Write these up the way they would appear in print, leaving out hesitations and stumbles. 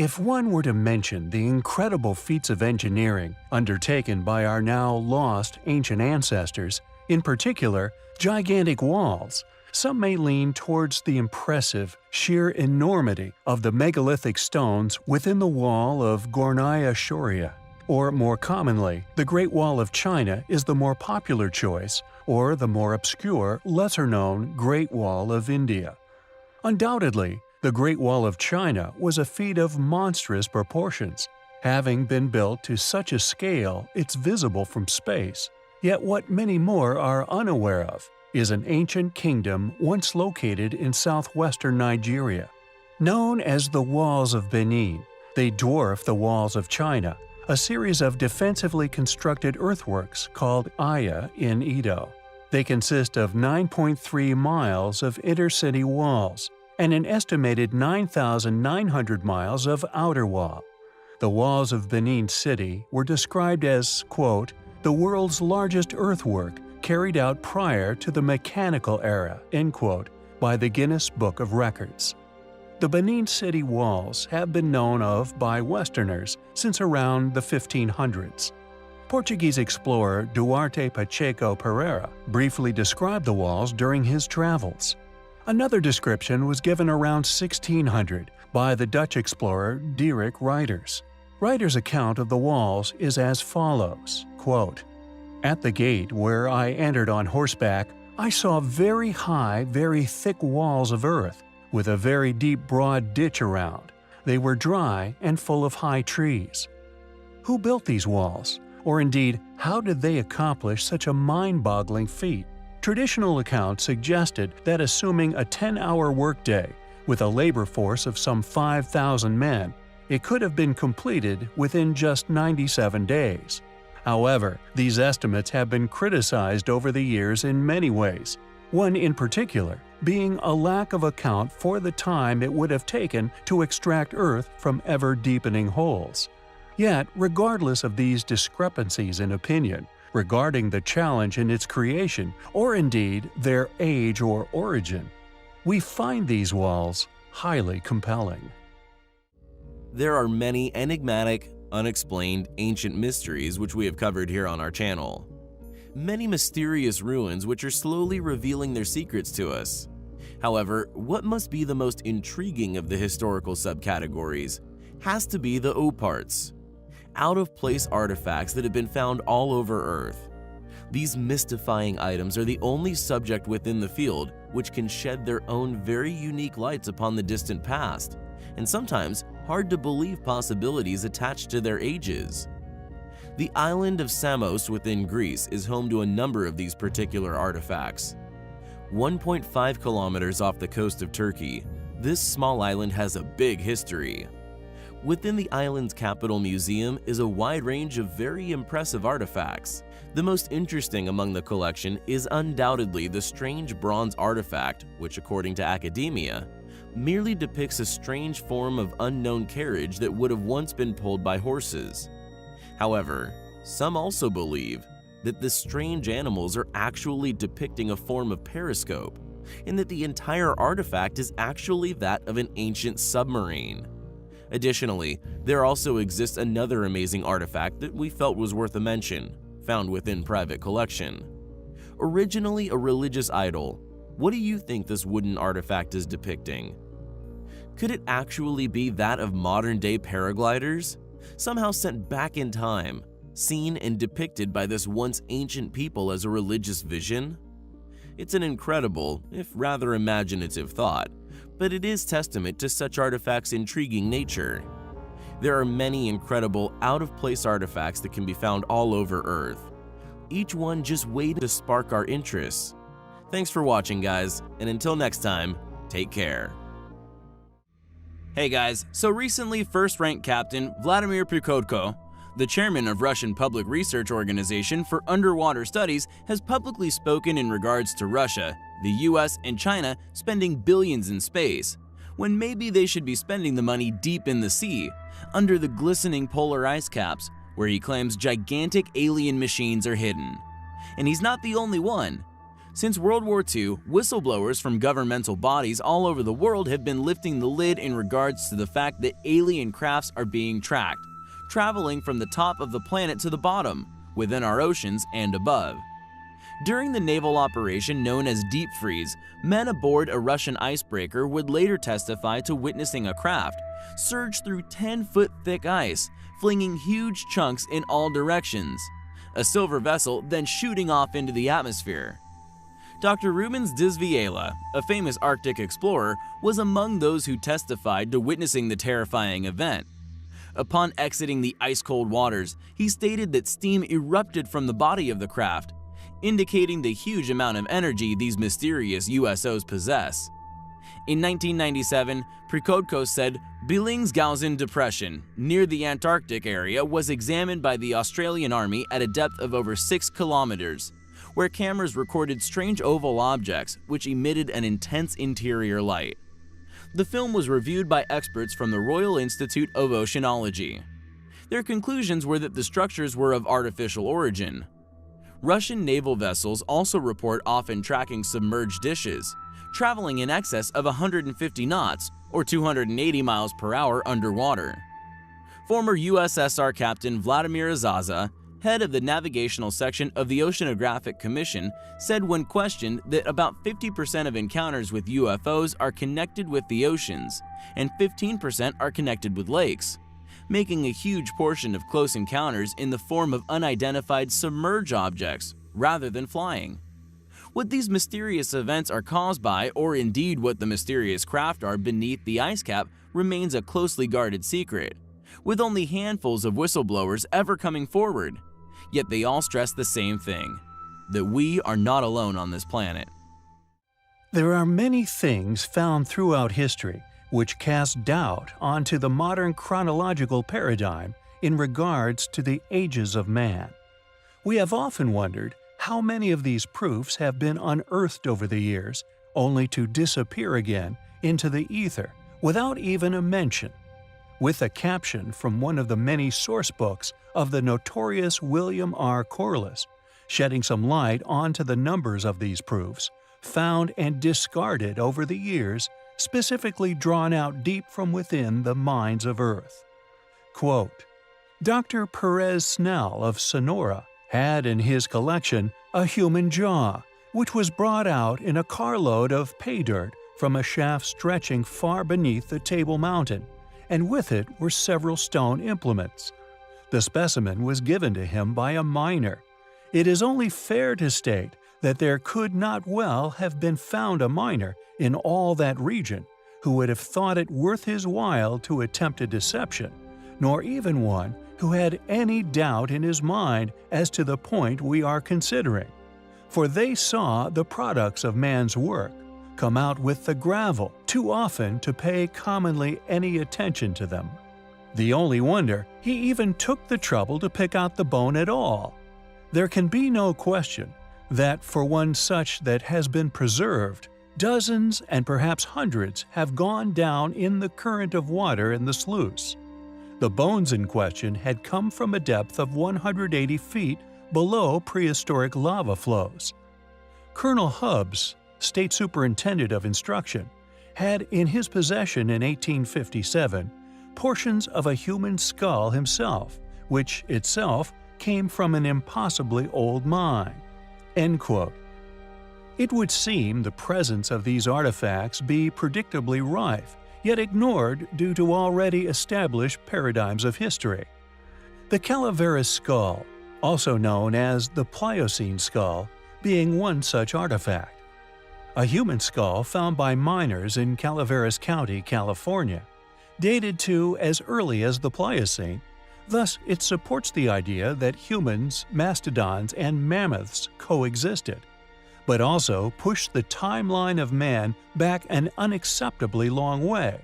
If one were to mention the incredible feats of engineering undertaken by our now lost ancient ancestors, in particular, gigantic walls, some may lean towards the impressive, sheer enormity of the megalithic stones within the wall of Gornaya Shoria. Or more commonly, the Great Wall of China is the more popular choice, or the more obscure, lesser-known Great Wall of India. Undoubtedly, the Great Wall of China was a feat of monstrous proportions, having been built to such a scale it's visible from space. Yet what many more are unaware of is an ancient kingdom once located in southwestern Nigeria. Known as the Walls of Benin, they dwarf the Walls of China, a series of defensively constructed earthworks called Aya in Edo. They consist of 9.3 miles of intercity walls and an estimated 9,900 miles of outer wall. The walls of Benin City were described as, quote, the world's largest earthwork carried out prior to the mechanical era, end quote, by the Guinness Book of Records. The Benin City walls have been known of by Westerners since around the 1500s. Portuguese explorer Duarte Pacheco Pereira briefly described the walls during his travels. Another description was given around 1600 by the Dutch explorer Dirk Reiters. Reiters' account of the walls is as follows, quote, at the gate where I entered on horseback, I saw very high, very thick walls of earth, with a very deep broad ditch around. They were dry and full of high trees. Who built these walls? Or indeed, how did they accomplish such a mind-boggling feat? Traditional accounts suggested that assuming a 10-hour workday, with a labor force of some 5,000 men, it could have been completed within just 97 days. However, these estimates have been criticized over the years in many ways, one in particular being a lack of account for the time it would have taken to extract earth from ever-deepening holes. Yet, regardless of these discrepancies in opinion regarding the challenge in its creation, or indeed their age or origin, we find these walls highly compelling. There are many enigmatic, unexplained ancient mysteries which we have covered here on our channel. Many mysterious ruins which are slowly revealing their secrets to us. However, what must be the most intriguing of the historical subcategories has to be the O parts, out-of-place artifacts that have been found all over Earth. These mystifying items are the only subject within the field which can shed their own very unique lights upon the distant past, and sometimes hard-to-believe possibilities attached to their ages. The island of Samos within Greece is home to a number of these particular artifacts. 1.5 kilometers off the coast of Turkey, this small island has a big history. Within the island's capital museum is a wide range of very impressive artifacts. The most interesting among the collection is undoubtedly the strange bronze artifact, which according to academia, merely depicts a strange form of unknown carriage that would have once been pulled by horses. However, some also believe that the strange animals are actually depicting a form of periscope, and that the entire artifact is actually that of an ancient submarine. Additionally, there also exists another amazing artifact that we felt was worth a mention, found within private collection. Originally a religious idol, what do you think this wooden artifact is depicting? Could it actually be that of modern-day paragliders, somehow sent back in time, seen and depicted by this once ancient people as a religious vision? It's an incredible, if rather imaginative thought, but it is testament to such artifacts' intriguing nature. There are many incredible out-of-place artifacts that can be found all over Earth, each one just waiting to spark our interests. Thanks for watching, guys, and until next time, take care. Hey guys, so recently first-rank captain Vladimir Prikodko, the chairman of Russian Public Research Organization for Underwater Studies, has publicly spoken in regards to Russia, the US, and China spending billions in space, when maybe they should be spending the money deep in the sea, under the glistening polar ice caps, where he claims gigantic alien machines are hidden. And he's not the only one. Since World War II, whistleblowers from governmental bodies all over the world have been lifting the lid in regards to the fact that alien crafts are being tracked, traveling from the top of the planet to the bottom, within our oceans and above. During the naval operation known as Deep Freeze, men aboard a Russian icebreaker would later testify to witnessing a craft surge through 10-foot thick ice, flinging huge chunks in all directions. A silver vessel then shooting off into the atmosphere. Dr. Rubens Disviela, a famous Arctic explorer, was among those who testified to witnessing the terrifying event. Upon exiting the ice-cold waters, he stated that steam erupted from the body of the craft, indicating the huge amount of energy these mysterious USOs possess. In 1997, Prikodko said Billingshausen Depression, near the Antarctic area, was examined by the Australian Army at a depth of over 6 kilometers, where cameras recorded strange oval objects which emitted an intense interior light. The film was reviewed by experts from the Royal Institute of Oceanology. Their conclusions were that the structures were of artificial origin. Russian naval vessels also report often tracking submerged dishes, traveling in excess of 150 knots or 280 miles per hour underwater. Former USSR Captain Vladimir Azaza, head of the navigational section of the Oceanographic Commission, said when questioned that about 50% of encounters with UFOs are connected with the oceans and 15% are connected with lakes, making a huge portion of close encounters in the form of unidentified submerged objects rather than flying. What these mysterious events are caused by, or indeed what the mysterious craft are beneath the ice cap, remains a closely guarded secret, with only handfuls of whistleblowers ever coming forward. Yet they all stress the same thing, that we are not alone on this planet. There are many things found throughout history which cast doubt onto the modern chronological paradigm in regards to the ages of man. We have often wondered how many of these proofs have been unearthed over the years, only to disappear again into the ether without even a mention. With a caption from one of the many source books of the notorious William R. Corliss, shedding some light onto the numbers of these proofs, found and discarded over the years, specifically drawn out deep from within the minds of Earth. Quote, Dr. Perez Snell of Sonora had in his collection a human jaw, which was brought out in a carload of pay dirt from a shaft stretching far beneath the Table Mountain, and with it were several stone implements. The specimen was given to him by a miner. It is only fair to state that there could not well have been found a miner in all that region who would have thought it worth his while to attempt a deception, nor even one who had any doubt in his mind as to the point we are considering. For they saw the products of man's work come out with the gravel too often to pay commonly any attention to them. The only wonder, he even took the trouble to pick out the bone at all. There can be no question that for one such that has been preserved, dozens and perhaps hundreds have gone down in the current of water in the sluice. The bones in question had come from a depth of 180 feet below prehistoric lava flows. Colonel Hubbs, State Superintendent of Instruction, had in his possession in 1857 portions of a human skull himself, which itself came from an impossibly old mine. End quote. It would seem the presence of these artifacts be predictably rife, yet ignored due to already established paradigms of history. The Calaveras skull, also known as the Pliocene skull, being one such artifact. A human skull found by miners in Calaveras County, California, dated to as early as the Pliocene. Thus, it supports the idea that humans, mastodons, and mammoths coexisted, but also pushed the timeline of man back an unacceptably long way,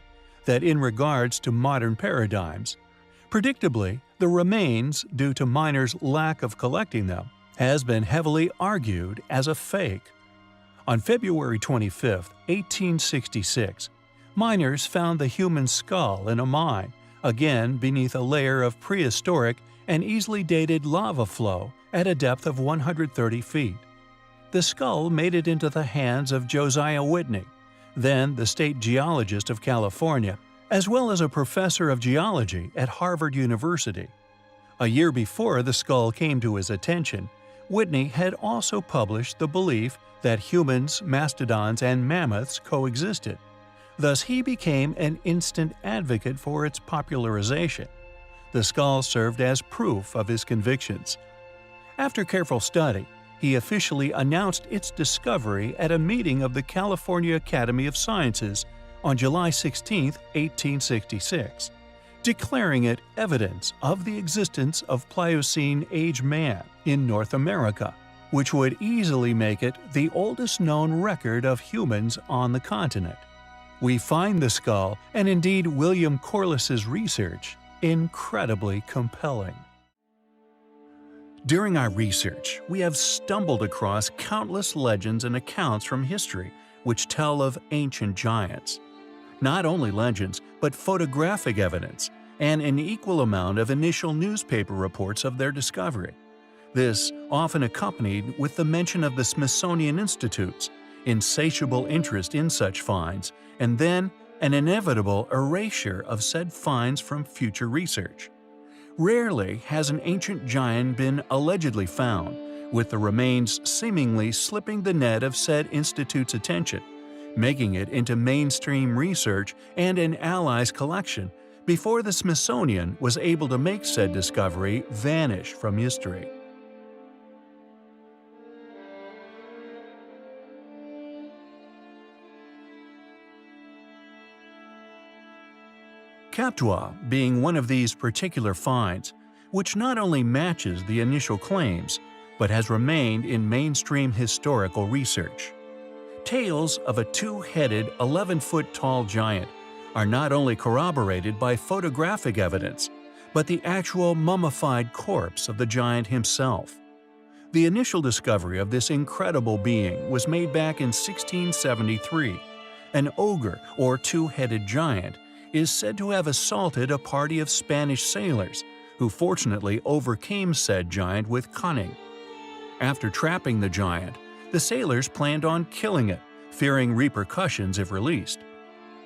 that in regards to modern paradigms, predictably, the remains, due to miners' lack of collecting them, has been heavily argued as a fake. On February 25, 1866, miners found the human skull in a mine, again beneath a layer of prehistoric and easily dated lava flow at a depth of 130 feet. The skull made it into the hands of Josiah Whitney, then the state geologist of California, as well as a professor of geology at Harvard University. A year before the skull came to his attention, Whitney had also published the belief that humans, mastodons, and mammoths coexisted. Thus, he became an instant advocate for its popularization. The skull served as proof of his convictions. After careful study, he officially announced its discovery at a meeting of the California Academy of Sciences on July 16, 1866, declaring it evidence of the existence of Pliocene-age man in North America, which would easily make it the oldest known record of humans on the continent. We find the skull, and indeed William Corliss's research, incredibly compelling. During our research, we have stumbled across countless legends and accounts from history which tell of ancient giants. Not only legends, but photographic evidence, and an equal amount of initial newspaper reports of their discovery. This often accompanied with the mention of the Smithsonian Institute's insatiable interest in such finds, and then an inevitable erasure of said finds from future research. Rarely has an ancient giant been allegedly found, with the remains seemingly slipping the net of said institute's attention, making it into mainstream research and an ally's collection before the Smithsonian was able to make said discovery vanish from history. Captua being one of these particular finds, which not only matches the initial claims, but has remained in mainstream historical research. Tales of a two-headed, 11-foot-tall giant are not only corroborated by photographic evidence, but the actual mummified corpse of the giant himself. The initial discovery of this incredible being was made back in 1673. An ogre, or two-headed giant, is said to have assaulted a party of Spanish sailors, who fortunately overcame said giant with cunning. After trapping the giant, the sailors planned on killing it, fearing repercussions if released.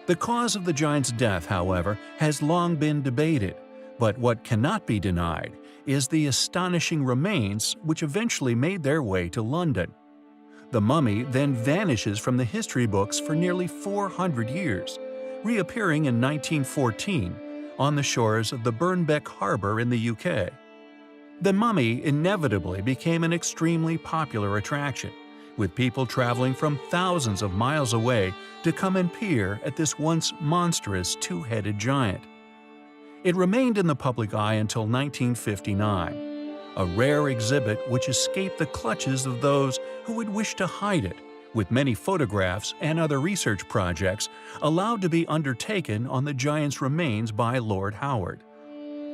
The cause of the giant's death, however, has long been debated, but what cannot be denied is the astonishing remains which eventually made their way to London. The mummy then vanishes from the history books for nearly 400 years, reappearing in 1914 on the shores of the Burnbeck Harbor in the UK. The mummy inevitably became an extremely popular attraction, with people traveling from thousands of miles away to come and peer at this once monstrous two-headed giant. It remained in the public eye until 1959, a rare exhibit which escaped the clutches of those who would wish to hide it, with many photographs and other research projects allowed to be undertaken on the giant's remains by Lord Howard.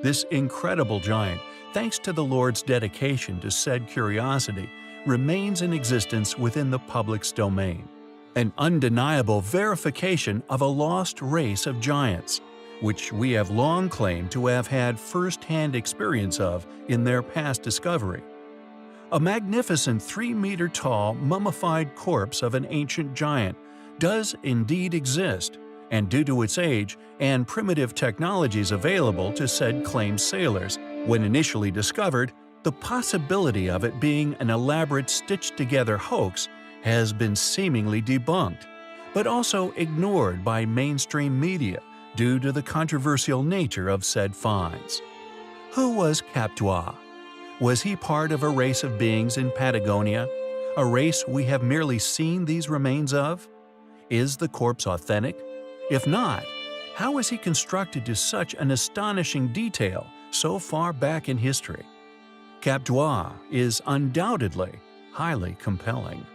This incredible giant, thanks to the Lord's dedication to said curiosity, remains in existence within the public's domain, an undeniable verification of a lost race of giants, which we have long claimed to have had first-hand experience of in their past discovery. A magnificent 3-meter-tall mummified corpse of an ancient giant does indeed exist, and due to its age and primitive technologies available to said claimed sailors, when initially discovered, the possibility of it being an elaborate stitched-together hoax has been seemingly debunked, but also ignored by mainstream media due to the controversial nature of said finds. Who was Captua? Was he part of a race of beings in Patagonia, a race we have merely seen these remains of? Is the corpse authentic? If not, how is he constructed to such an astonishing detail so far back in history? Captua is undoubtedly highly compelling.